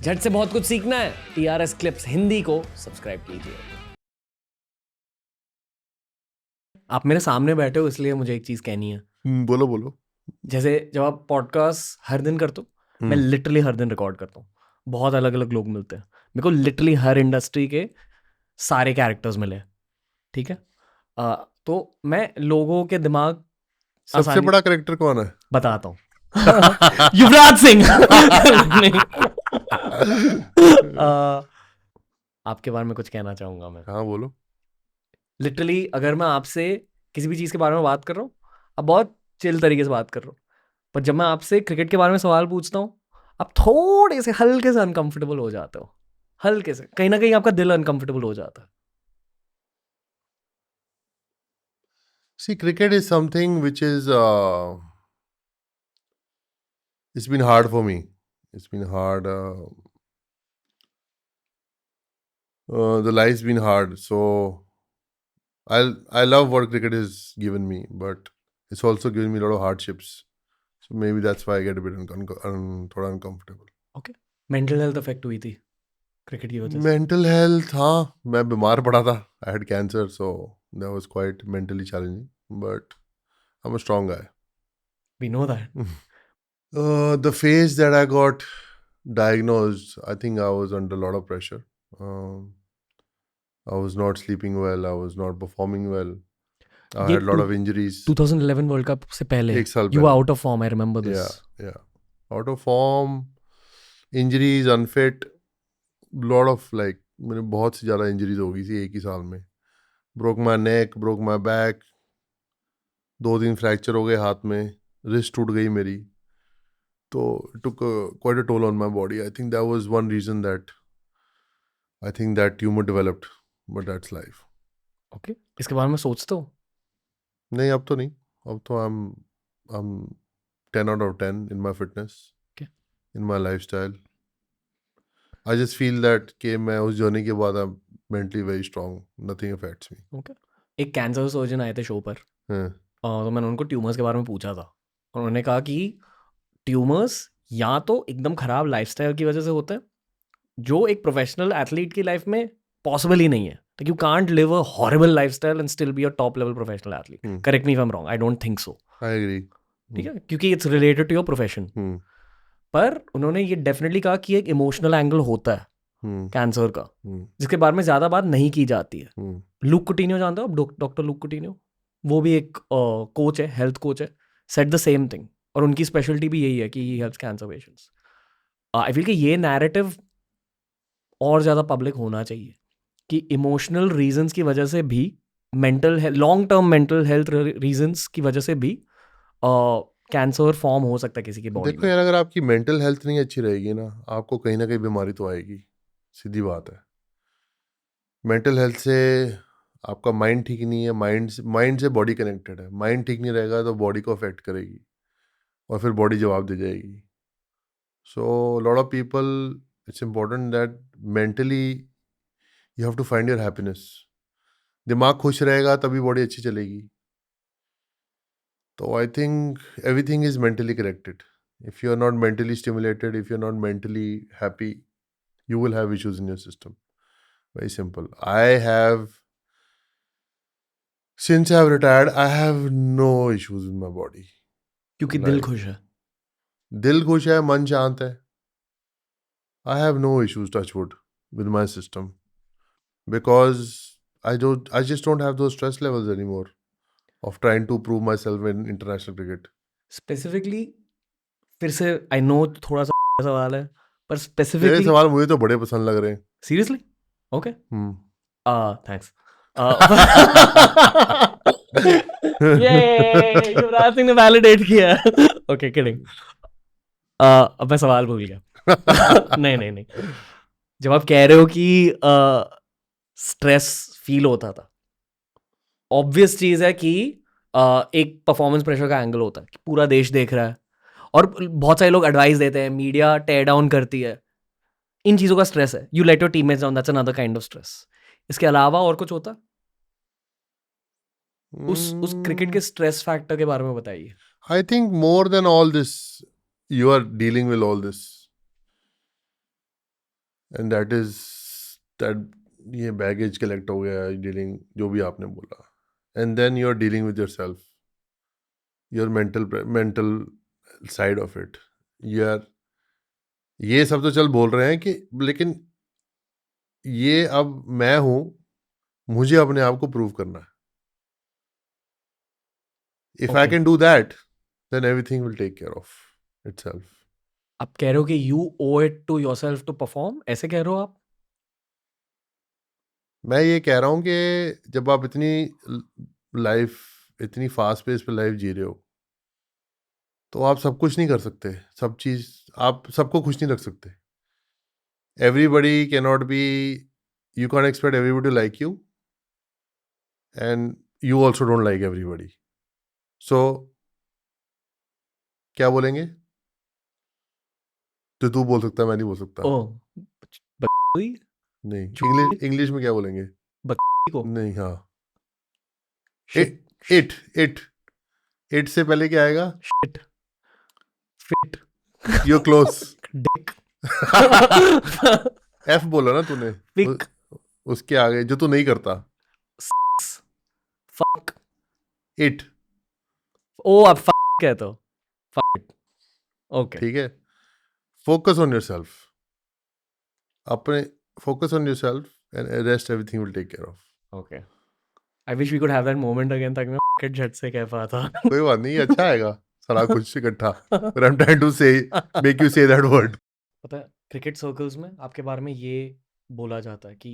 झट से बहुत कुछ सीखना है, TRS क्लिप्स हिंदी को सब्सक्राइब कीजिए। आप मेरे सामने बैठे हो इसलिए मुझे एक चीज कहनी है। बोलो बोलो। जैसे जब आप पॉडकास्ट हर दिन करते हो, मैं लिटरली हर दिन रिकॉर्ड करता हूँ। बहुत अलग अलग लोग मिलते हैं मेरे को, लिटरली हर इंडस्ट्री के सारे कैरेक्टर्स मिले, ठीक है। तो मैं लोगों के दिमाग सबसे आसानी बड़ा कैरेक्टर कौन है? बताता हूँ। युवराज सिंह। नहीं। आपके बारे में कुछ कहना चाहूंगा मैं। हाँ बोलो। लिटरली अगर मैं आपसे किसी भी चीज़ के बारे में बात कर रहा हूँ, अब बहुत चिल तरीके से बात कर रहा हूँ, पर जब मैं आपसे क्रिकेट के बारे में सवाल पूछता हूँ, आप थोड़े से हल्के से अनकंफर्टेबल हो जाते हो। हल्के से कहीं ना कहीं आपका दिल अनकंफर्टेबल हो जाता है। See, cricket is something which is it's been hard for me. It's been hard. The life's been hard. So I love what cricket has given me, but it's also given me a lot of hardships. So maybe that's why I get a bit थोड़ा uncomfortable. Okay. Mental health affect हुई थी cricket की वजह से? Mental health, हाँ मैं बीमार पड़ा था. I had cancer, so that was quite mentally challenging. But I'm a strong guy. We know that. The phase that I got diagnosed, I think I was under a lot of pressure. I was not sleeping well. I was not performing well. I ये had a lot of injuries. 2011 world cup से पहले एक साल you were पहले. Out of form, I remember this. Yeah, yeah. Out of form, injuries, unfit. Lot of like मेरे बहुत सी ज़्यादा injuries हो गई थी एक ही साल में. Broke my neck, broke my back. 2 दिन फ्रैक्चर हो गए हाथ में. Wrist टूट गई मेरी. So it took quite a toll on my body. I think that was one reason that tumor developed, but that's life. Okay, इसके बारे में सोचते हो? नहीं अब तो नहीं. अब तो I'm 10 out of 10 in my fitness, Okay. in my lifestyle. I just feel that कि मैं उस journey के बाद I'm mentally very strong. Nothing affects me. Okay. एक कैंसर सर्जन आए थे शो पर, हाँ. तो मैंने उनको ट्यूमर्स के बारे में पूछा था। उन्होंने कहा कि ट्यूमर्स या तो एकदम खराब लाइफस्टाइल की वजह से होते हैं, जो एक प्रोफेशनल एथलीट की लाइफ में पॉसिबल ही नहीं है। Like you can't live a horrible lifestyle and still be a top level professional athlete. Correct me if I am wrong, I don't think so. I agree. ठीक है, क्योंकि it's related to your profession. Hmm. पर उन्होंने ये definitely कहा कि एक emotional angle होता है कैंसर का, जिसके बारे में ज्यादा बात नहीं की जाती है। लूक कुटिन्यो जानते हो आप? डॉक्टर लूक कुटिन्यो, वो भी एक कोच है, हेल्थ कोच है, सेड द सेम थिंग। और उनकी स्पेशलिटी भी यही है कि he helps cancer patients. I feel कि ये नैरेटिव और ज़्यादा पब्लिक होना चाहिए कि इमोशनल रीजंस की वजह से भी, mental long term mental health reasons की वजह से भी कैंसर फॉर्म हो सकता है किसी की बॉडी देखो में। यार, अगर आपकी मेंटल हेल्थ नहीं अच्छी रहेगी ना, आपको कहीं ना कहीं बीमारी तो आएगी. सीधी बात है. मेंटल हेल्थ से आपका माइंड ठीक नहीं है. माइंड से बॉडी कनेक्टेड है. माइंड ठीक नहीं रहेगा तो बॉडी को अफेक्ट करेगी और फिर बॉडी जवाब दे जाएगी. So lot of people, it's important that mentally you have to find your happiness. दिमाग खुश रहेगा तभी बॉडी अच्छी चलेगी. तो I think everything is mentally connected. If you are not mentally stimulated, if you are not mentally happy, you will have issues in your system. Very simple. Since I have retired, I have no issues with my body. क्योंकि दिल Like, खुश है। दिल खुश है, मन शांत है. I have no issues, touch wood, with my system. Because I just don't have those stress levels anymore of trying to prove myself in international cricket. Specifically, फिर से आई नो थोड़ा सा सवाल है, पर तेरे स्पेसिफिकली सवाल मुझे तो बड़े पसंद लग रहे हैं. सीरियसली। ओके, हम्म. थैंक्स। ये युवराज सिंह ने वैलिडेट किया। Okay, kidding. अब मैं सवाल भूल गया। नहीं नहीं नहीं, जब आप कह रहे हो कि स्ट्रेस फील होता था, ऑब्वियस चीज है कि एक परफॉर्मेंस प्रेशर का एंगल होता है कि पूरा देश देख रहा है और बहुत सारे लोग एडवाइस देते हैं, मीडिया टेयर डाउन करती है। इन चीजों का स्ट्रेस है। You let your teammates down, that's another kind of stress. इसके अलावा और कुछ होता? उस क्रिकेट के स्ट्रेस फैक्टर के बारे में बताइए। I think more than all this, you are dealing with all this. And that is that ये बैगेज कलेक्ट हो गया डीलिंग जो भी आपने बोला and then you are dealing with yourself your mental side of it यार ये सब तो चल बोल रहे हैं कि लेकिन ये अब मैं हूं मुझे अपने आप को प्रूव करना है if I Okay. Can do that then everything will take care of itself आप कह रहे हो कि you owe it to yourself to perform, ऐसे कह रहे हो आप? मैं ये कह रहा हूं कि जब आप इतनी लाइफ इतनी फास्ट पेस पे लाइफ जी रहे हो तो आप सब कुछ नहीं कर सकते सब चीज आप सबको खुश नहीं रख सकते everybody cannot be you can't expect everybody to like you and you also don't like everybody so क्या बोलेंगे तो तू बोल सकता मैं नहीं बोल सकता ओह, बकरी नहीं झूठी इंग्लिश में क्या बोलेंगे बकरी को नहीं हाँ शिट इट इट इट से पहले क्या आएगा shit fit you close Dick F बोला ना तूने पिक उसके आगे जो तू नहीं करता फक इट ओ आप फक कहते हो, फक ओके ठीक है फोकस ऑन योरसेल्फ अपने focus on yourself and rest everything will take care of okay. I wish we could have that moment again ताकि मैं फक झट से कह पाता। कोई बात नहीं अच्छा आएगा सारा कुछ इकट्ठा but I'm trying to say make you say that word पता है क्रिकेट सर्कल्स में आपके बारे में ये बोला जाता है कि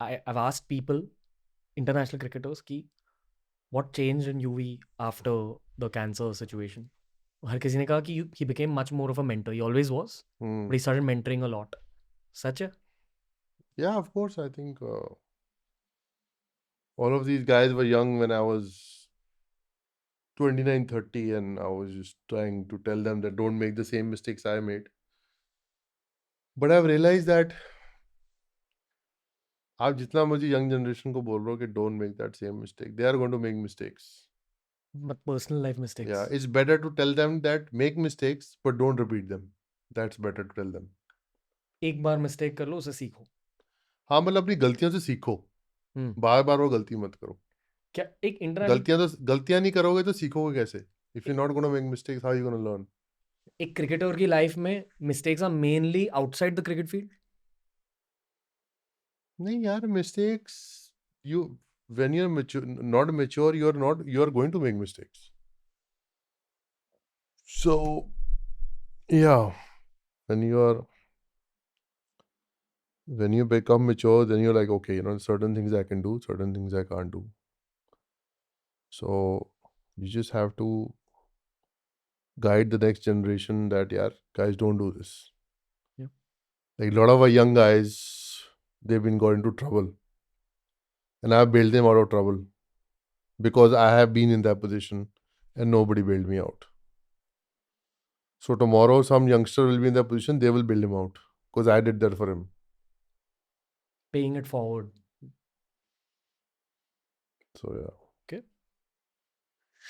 I asked people international cricketers की what change in Yuvi after the cancer situation. हर किसी ने कहा कि he became much more of a mentor, he always was but he started mentoring a lot. सच है? yeah of course I think all of these guys were young when I was 29-30 and I was just trying to tell them that don't make the same mistakes I made but I've realized that आप जितना मुझे young generation को बोल रहे हो कि don't make that same mistake they are going to make mistakes but personal life yeah mistakes. it's better to tell them that make mistakes but don't repeat them that's better to tell them एक बार mistake कर लो, उसे सीखो। हाँ मतलब अपनी गलतियों से सीखो बार बार वो गलती मत करो क्या एक इंटरनेशनल गलतियां नहीं करोगे तो सीखोगे कैसे if you not gonna make mistakes how you gonna learn एक क्रिकेटर की लाइफ में mistakes are mainly outside the cricket field? नहीं यार mistakes you when you're mature, not mature you're going to make mistakes so yeah when you become mature then you're like okay certain things I can do certain things I can't do so you just have to guide the next generation that yeah guys don't do this Yeah. like a lot of our young guys they've been got into trouble and I've bailed them out of trouble because I have been in that position and nobody bailed me out so tomorrow some youngster will be in that position they will bail him out because I did that for him Paying it forward. so yeah Okay.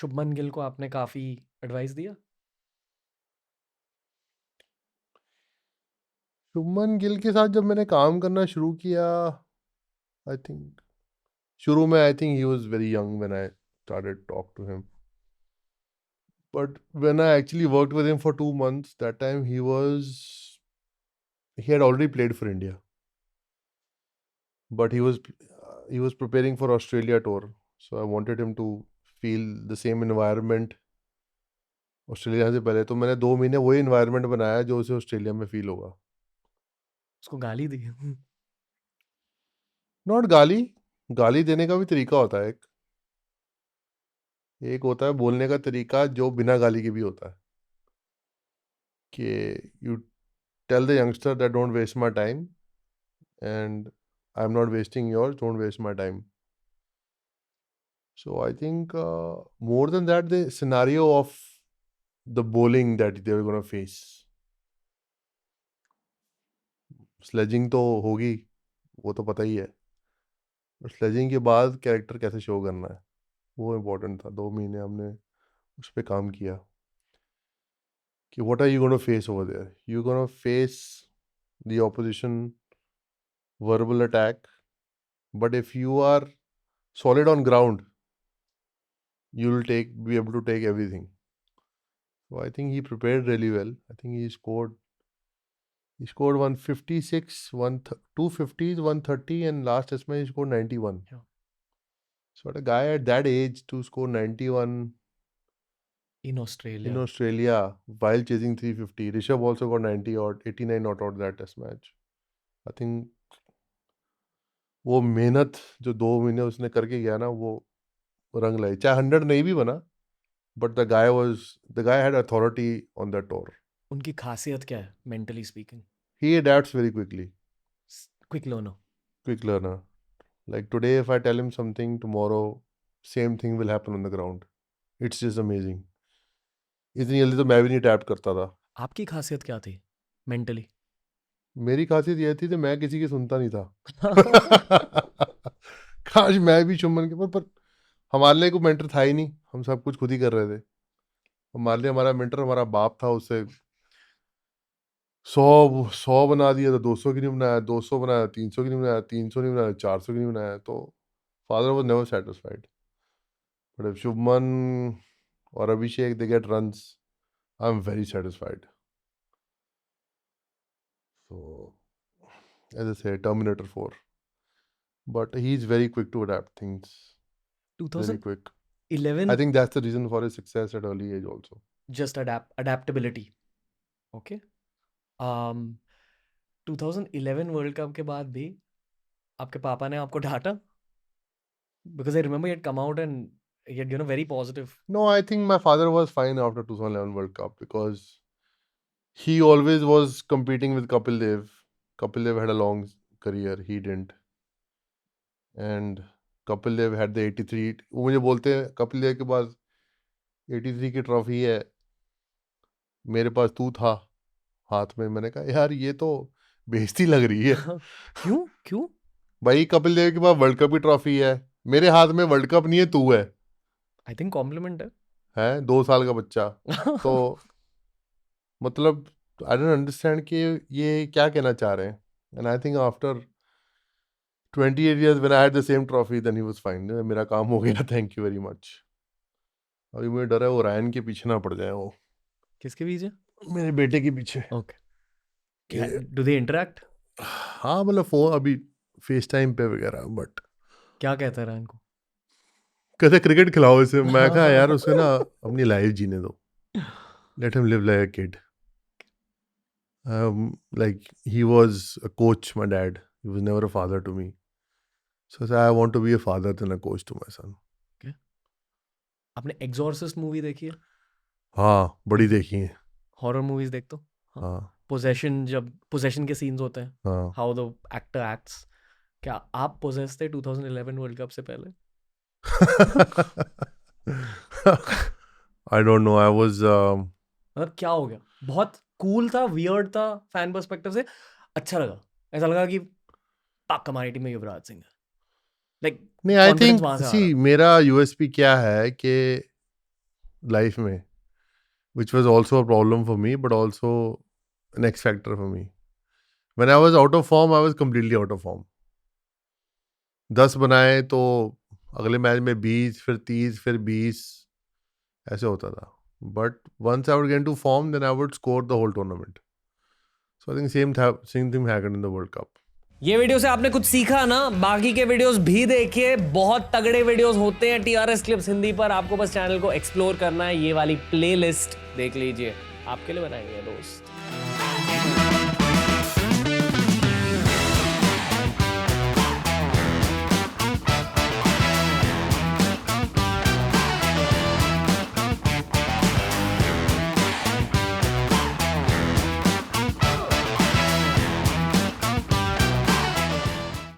Shubman Gill को आपने काफी advice दिया? शुभमन गिल के साथ जब मैंने काम करना शुरू किया आई थिंक शुरू में I think he was very young when I started talk to him but when I actually worked with him for 2 months that time he had already played for India but he was preparing for Australia tour so I wanted him to feel the same environment Australia से पहले तो मैंने 2 महीने वही environment बनाया जो उसे Australia में फील होगा उसको गाली दी? नॉट गाली देने का भी तरीका होता है एक होता है बोलने का तरीका जो बिना गाली के भी होता है कि you tell the youngster that don't waste my time and I am not wasting yours don't waste my time so I think more than that the scenario of the bowling that they were going to face sledging तो होगी वो तो पता ही है sledging के बाद character कैसे show करना है वो इम्पोर्टेंट था 2 महीने हमने उस पर काम किया कि what are you gonna face over there you gonna face the opposition verbal attack, but if you are solid on ground, you will be able to take everything. So I think he prepared really well. I think he scored 156, 250s, 130, and last test match he scored 91. Yeah. So at a guy at that age to score 91 in Australia while chasing 350. Rishabh also got 90 or 89 not out that test match. I think वो मेहनत जो 2 महीने उसने करके गया ना, वो रंग लाई. चाहे 100 नहीं भी बना, but the guy had authority on that tour. उनकी खासियत क्या है mentally speaking? He adapts very quickly. Quick learner. Like today, if I tell him something, tomorrow same thing will happen on the ground. It's just amazing. इतनी जल्दी तो मैं भी नहीं adapt करता था. आपकी खासियत क्या थी mentally? मेरी खासियत ये थी कि मैं किसी की सुनता नहीं था. काश मैं भी शुभमन के पर हमारे लिए कोई मेंटर था ही नहीं. हम सब कुछ खुद ही कर रहे थे. हमारे लिए हमारा मेंटर हमारा बाप था. उससे 100 बना दिया तो 200 की नहीं बनाया, 200 बनाया 300 की नहीं बनाया, 300 नहीं बनाया 400 की नहीं बनाया. तो father was never satisfied. But if Shubman और Abhishek they get runs, I am very satisfied. So as I say, Terminator 4. But he's very quick to adapt things. 2011. Very quick. I think that's the reason for his success at early age also. Just adaptability. Okay. 2011 world cup के बाद भी आपके पापा ने आपको डांटा? Because I remember he had come out and he had, very positive. No, I think my father was fine after 2011 World Cup because he always was competing with Kapil Dev. Kapil Dev had a long career. He didn't. And Kapil Dev had the 83. वो मुझे बोलते हैं कपिल देव के पास 83 की trophy है, मेरे पास तू था हाथ में. मैंने कहा यार ये तो बेइज्जती लग रही है. क्यों भाई कपिल देव के पास वर्ल्ड कप की ट्रॉफी है, मेरे हाथ में वर्ल्ड कप नहीं है, तू है. आई थिंक कॉम्प्लीमेंट है 2 साल का बच्चा. तो मतलब आई डोंट अंडरस्टैंड कि ये क्या कहना चाह रहे हैं. And I think after 28 years when I had the same trophy, then he was fine. मेरा काम हो गया, थैंक यू वेरी मच. अभी मुझे डर है वो रायन के पीछे ना पड़ जाए. वो किसके पीछे? मेरे बेटे के पीछे. ओके. Do they interact? हाँ मतलब फोन अभी फेस टाइम पे वगैरह. बट क्या कहता है रायन को? कहते क्रिकेट खिलाओ इसे. मैं कहा यार उसे ना अपनी लाइफ जीने दो. Let him live like a kid. Like he was a coach, my dad. He was never a father to me. So I said, I want to be a father than a coach to my son. Okay. आपने exorcist movie देखी है? हाँ बड़ी देखी है. Horror movies देखते हो? हाँ. पोजेशन, जब पोजेशन के सीन्स होते हैं, हाँ. How the actor acts. क्या आप पोजेस थे 2011 वर्ल्ड कप से पहले? I don't know. I was मतलब क्या हो गया? बहुत कूल था, वियर्ड था, फैन पर्सपेक्टिव से अच्छा लगा. ऐसा लगा कि पाक हमारी टीम में युवराज सिंह है. नहीं, आई थिंक सी मेरा यूएसपी क्या है कि लाइफ में which was also a problem for me but also an X factor for me. When I was out of form, I was completely out of form. 10 बनाए तो अगले मैच में 20, फिर 30, फिर 20 ऐसे होता था. But once I would get into form, then I would score the whole tournament. So I think same thing happened in the World Cup. ये वीडियो से आपने कुछ सीखा ना? बाकी के वीडियोस भी देखिए, बहुत तगड़े वीडियोस होते हैं TRS क्लिप्स हिंदी पर. आपको बस चैनल को एक्सप्लोर करना है. ये वाली प्लेलिस्ट देख लीजिए, आपके लिए बनाई है दोस्त.